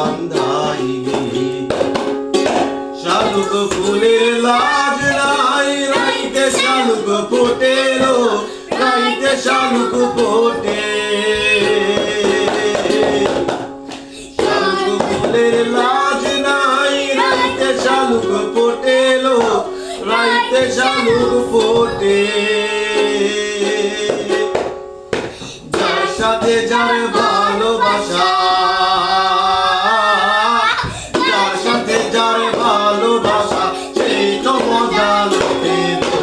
বান্ধাইলি। শালুক ফুলের লাজ নাই, রাইতে শালুক ফোটেলো, রাইতে শালুক ফোটে। শালুক ফুলের লাজ নাই, রাইতে শালুক ফোটেলো, রাইতে শালুক ফোটে। যার সাথে যার ভালোবাসা, যার সাথে যার ভালোবাসা, সেই তো মজা লোকে তো।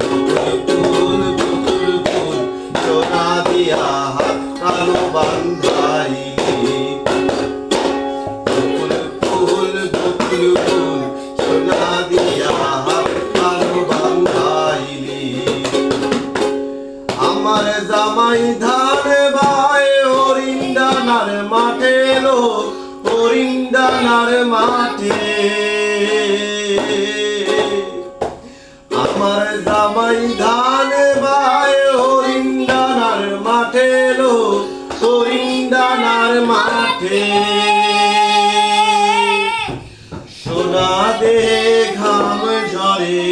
বকুল ফুল, বকুল ফুল, সোনা দিয়া হাত কালো বান্ধাইলি। বকুল ফুল, বকুল ফুল, সোনা দিয়া হাত কালো বান্ধাইলি। আমার জামাই ধান ভাই হরিন্দানার মাঠে এলো, হরিন্দানার মাঠে। আমার জামাই ধান ভাই হরিন্দানার মাঠে এলো, হরিন্দানার মাঠে। সোনা দেহে ঘাম ঝরে,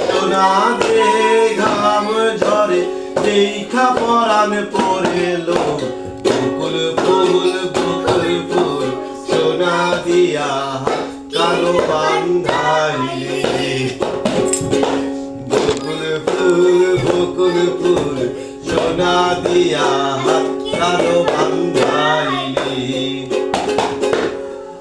সোনা দেহে ঘাম ঝরে, দেখা পরাণ পড়েলো। বকুল ফুল, বকুল ফুল, সোনা দিয়া কালো বান্ধাইলি। বকুল ফুল, বকুল ফুল, সোনা দিয়া কালো বান্ধাইলি।